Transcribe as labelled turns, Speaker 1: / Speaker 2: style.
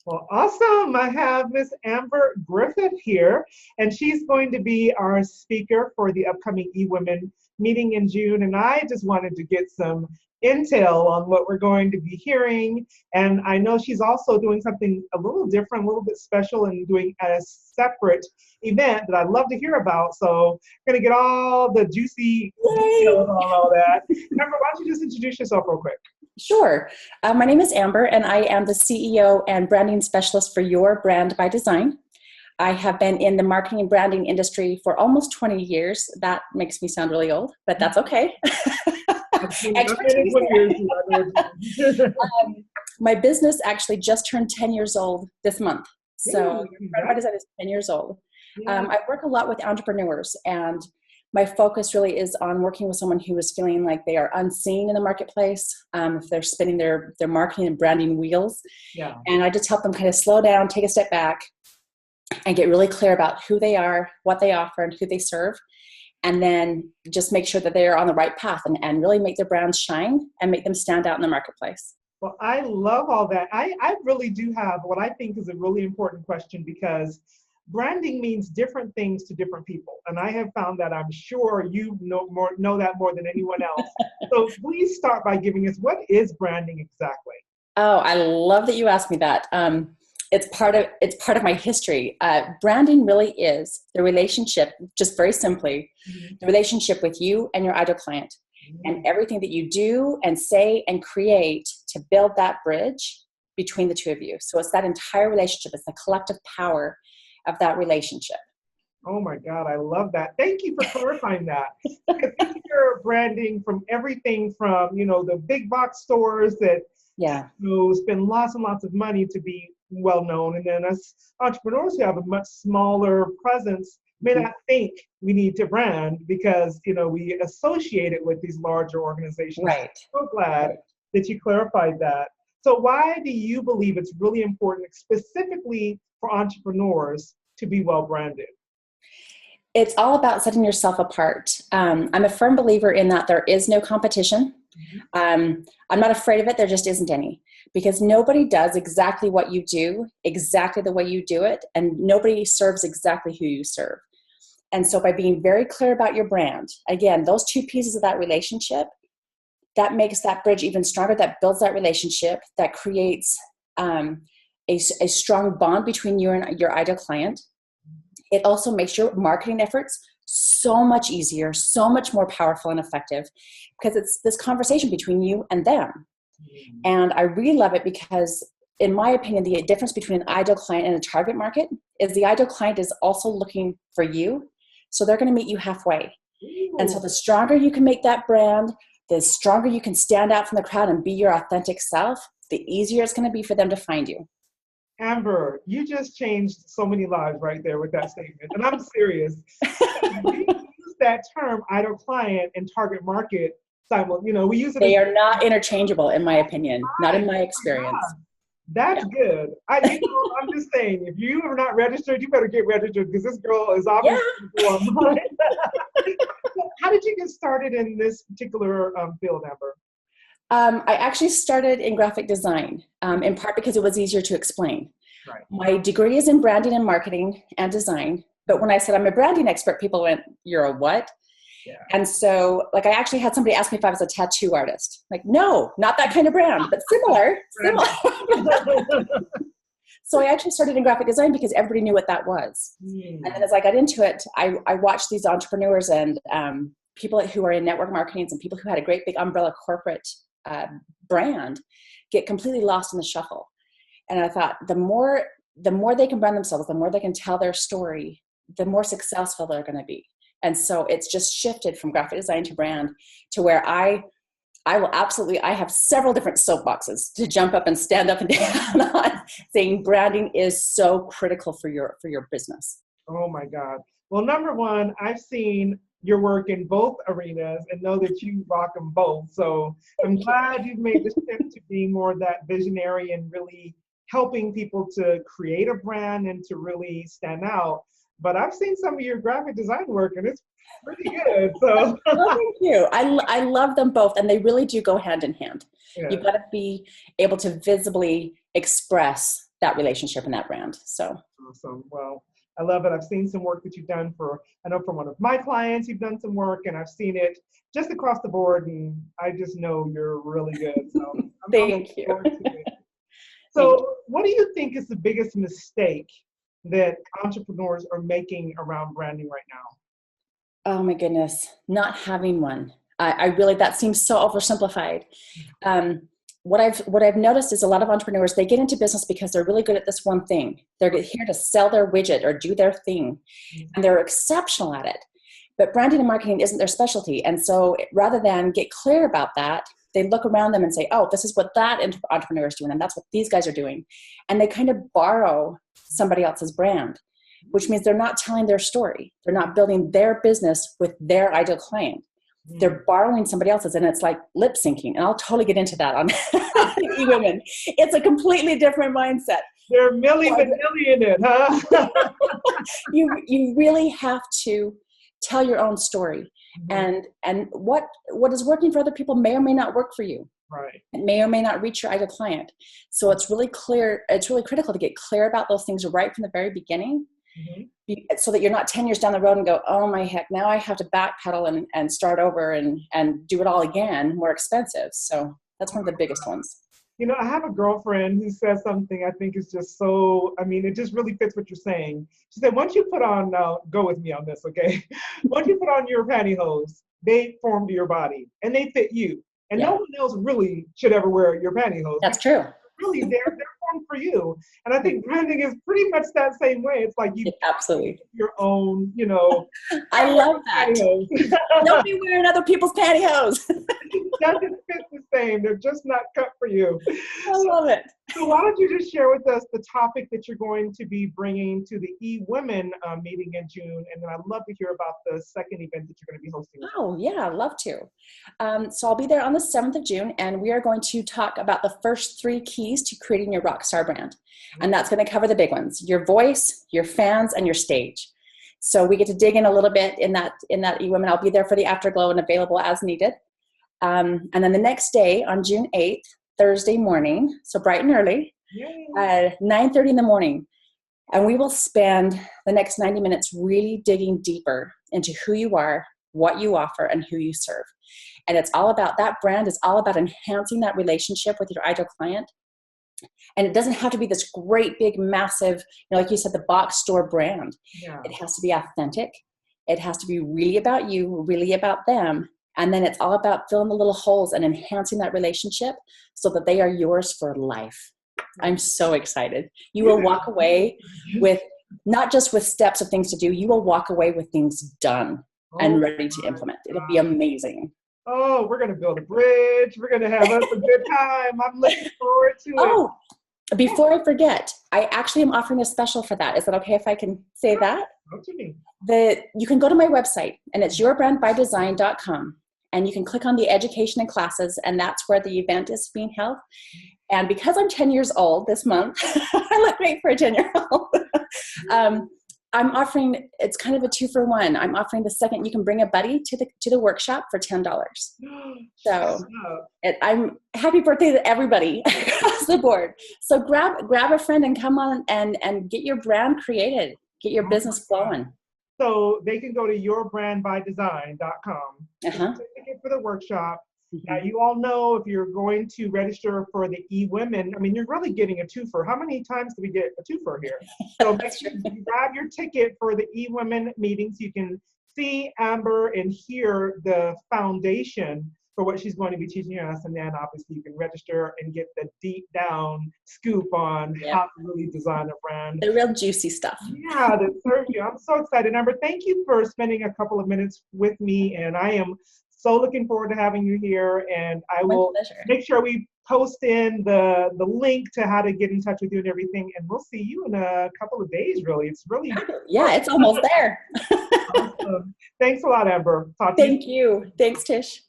Speaker 1: Well, awesome. I have Miss Amber Griffith here, and she's going to be our speaker for the upcoming eWomen meeting in June. And I just wanted to get some intel on what we're going to be hearing. And I know she's also doing something a little different, a little bit special, and doing a separate event that I'd love to hear about. So we're going to get all the juicy details on all that. Amber, why don't you just introduce yourself real quick?
Speaker 2: Sure. My name is Amber, and I am the CEO and branding specialist for Your Brand by Design. I have been in the marketing and branding industry for almost 20 years. That makes me sound really old, but that's okay. My business actually just turned 10 years old this month. So Your Brand by Design is 10 years old. I work a lot with entrepreneurs, and my focus really is on working with someone who is feeling like they are unseen in the marketplace, if they're spinning their marketing and branding wheels. And I just help them kind of slow down, take a step back, and get really clear about who they are, what they offer, and who they serve. And then just make sure that they are on the right path and really make their brands shine and make them stand out in the marketplace.
Speaker 1: Well, I love all that. I really do have what I think is a really important question, because branding means different things to different people. And I have found that, I'm sure you know that more than anyone else. So please start by giving us, what is branding exactly?
Speaker 2: Oh, I love that you asked me that. It's part of my history. Branding really is the relationship, just very simply, the relationship with you and your ideal client, and everything that you do and say and create to build that bridge between the two of you. So it's that entire relationship. It's the collective power of that relationship.
Speaker 1: Oh my God, I love that. Thank you for clarifying that. Because we hear branding from everything from, the big box stores that spend lots and lots of money to be well known. And then us entrepreneurs who have a much smaller presence may not think we need to brand because, we associate it with these larger organizations.
Speaker 2: Right.
Speaker 1: I'm so glad that you clarified that. So why do you believe it's really important, specifically for entrepreneurs, to be well branded?
Speaker 2: It's all about setting yourself apart. I'm a firm believer in that there is no competition. I'm not afraid of it. There just isn't any, because nobody does exactly what you do, exactly the way you do it, and nobody serves exactly who you serve. And so by being very clear about your brand, again, those two pieces of that relationship, that makes that bridge even stronger, that builds that relationship, that creates a strong bond between you and your ideal client. It also makes your marketing efforts so much easier, so much more powerful and effective, because it's this conversation between you and them. And I really love it because, in my opinion, the difference between an ideal client and a target market is the ideal client is also looking for you. So they're going to meet you halfway. And so the stronger you can make that brand, the stronger you can stand out from the crowd and be your authentic self, the easier it's going to be for them to find you.
Speaker 1: Amber, you just changed so many lives right there with that statement. And I'm serious. We use that term, ideal client and target market, we use it.
Speaker 2: They are not interchangeable, in my opinion, not in my experience.
Speaker 1: That's good. I'm just saying, if you are not registered, you better get registered, because this girl is obviously online. How did you get started in this particular field, Amber?
Speaker 2: I actually started in graphic design, in part because it was easier to explain.
Speaker 1: Right.
Speaker 2: My degree is in branding and marketing and design. But when I said I'm a branding expert, people went, "You're a what?" Yeah. And so, I actually had somebody ask me if I was a tattoo artist. No, not that kind of brand, but similar. So I actually started in graphic design because everybody knew what that was. And then as I got into it, I watched these entrepreneurs and people who are in network marketing and people who had a great big umbrella corporate brand get completely lost in the shuffle. And I thought, the more they can brand themselves, the more they can tell their story, the more successful they're going to be. And so it's just shifted from graphic design to brand, to where I have several different soapboxes to jump up and stand up and down on, saying branding is so critical for your business.
Speaker 1: Oh my God. Well, number one, I've seen your work in both arenas and know that you rock them both. So I'm glad you've made the shift to being more that visionary and really helping people to create a brand and to really stand out. But I've seen some of your graphic design work, and it's pretty good. So
Speaker 2: thank you. I love them both, and they really do go hand in hand. Yeah. You've got to be able to visibly express that relationship and that brand. So
Speaker 1: awesome. Well, I love it. I've seen some work that you've done I know from one of my clients, you've done some work, and I've seen it just across the board, and I just know you're really good. So
Speaker 2: thank you.
Speaker 1: So what do you think is the biggest mistake that entrepreneurs are making around branding right now?
Speaker 2: Oh my goodness, not having one. I really, that seems so oversimplified. What I've noticed is a lot of entrepreneurs, they get into business because they're really good at this one thing. They're here to sell their widget or do their thing, and they're exceptional at it. But branding and marketing isn't their specialty. And so rather than get clear about that, they look around them and say, oh, this is what that entrepreneur is doing, and that's what these guys are doing. And they kind of borrow somebody else's brand, which means they're not telling their story. They're not building their business with their ideal client. They're borrowing somebody else's, and it's like lip syncing. And I'll totally get into that on eWomen. It's a completely different mindset.
Speaker 1: They're milling and milling it, huh?
Speaker 2: You really have to tell your own story. And what is working for other people may or may not work for you.
Speaker 1: Right.
Speaker 2: It may or may not reach your ideal client. So it's really clear. It's really critical to get clear about those things right from the very beginning, so that you're not 10 years down the road and go, oh my heck, now I have to backpedal and start over and do it all again, more expensive. So that's one of the biggest ones.
Speaker 1: You know, I have a girlfriend who says something I think is just so, I mean, it just really fits what you're saying. She said, once you put on, go with me on this, okay? Once you put on your pantyhose, they form to your body and they fit you. And no one else really should ever wear your pantyhose.
Speaker 2: That's true.
Speaker 1: Really, they're formed for you. And I think branding is pretty much that same way. It's like you
Speaker 2: absolutely
Speaker 1: your own, you know.
Speaker 2: I love that. Don't be wearing other people's pantyhose.
Speaker 1: It doesn't fit the same. They're just not cut for you.
Speaker 2: I love it.
Speaker 1: So why don't you just share with us the topic that you're going to be bringing to the eWomen meeting in June, and then I'd love to hear about the second event that you're going to be hosting.
Speaker 2: Oh yeah, I'd love to. So I'll be there on the 7th of June, and we are going to talk about the first 3 keys to creating your rockstar brand, and that's going to cover the big ones: your voice, your fans, and your stage. So we get to dig in a little bit in that eWomen. I'll be there for the afterglow and available as needed. And then the next day on June 8th, Thursday morning, so bright and early, 9:30 in the morning. And we will spend the next 90 minutes really digging deeper into who you are, what you offer, and who you serve. And it's all about, that brand is all about enhancing that relationship with your ideal client. And it doesn't have to be this great, big, massive, you know, like you said, the box store brand. Yeah. It has to be authentic. It has to be really about you, really about them. And then it's all about filling the little holes and enhancing that relationship so that they are yours for life. I'm so excited. You will walk away with, not just with steps of things to do, you will walk away with things done and ready to implement. It'll be amazing.
Speaker 1: Oh, we're going to build a bridge. We're going to have us a good time. I'm looking forward to it.
Speaker 2: Oh, before I forget, I actually am offering a special for that. Is that okay if I can say that?
Speaker 1: What do you mean?
Speaker 2: You can go to my website, and it's yourbrandbydesign.com. And you can click on the education and classes, and that's where the event is being held. And because I'm 10 years old this month, I look great for a 10-year-old. I'm offering, it's kind of a 2-for-1. I'm offering the second, you can bring a buddy to the workshop for $10. So I'm happy birthday to everybody across the board. So grab a friend and come on and get your brand created, get your business flowing.
Speaker 1: So they can go to yourbrandbydesign.com, ticket for the workshop. Now, you all know if you're going to register for the eWomen, I mean, you're really getting a 2-for. How many times do we get a 2-for here? So make sure you grab your ticket for the eWomen meeting so you can see Amber and hear the foundation for what she's going to be teaching us. And then obviously you can register and get the deep down scoop on how to really design a brand.
Speaker 2: The real juicy stuff.
Speaker 1: Yeah, that serve you. I'm so excited. Amber, thank you for spending a couple of minutes with me. And I am so looking forward to having you here. And I will make sure we post in the link to how to get in touch with you and everything. And we'll see you in a couple of days, really. It's really
Speaker 2: it's almost there.
Speaker 1: Awesome. Thanks a lot, Amber.
Speaker 2: Thank you. Thanks, Tish.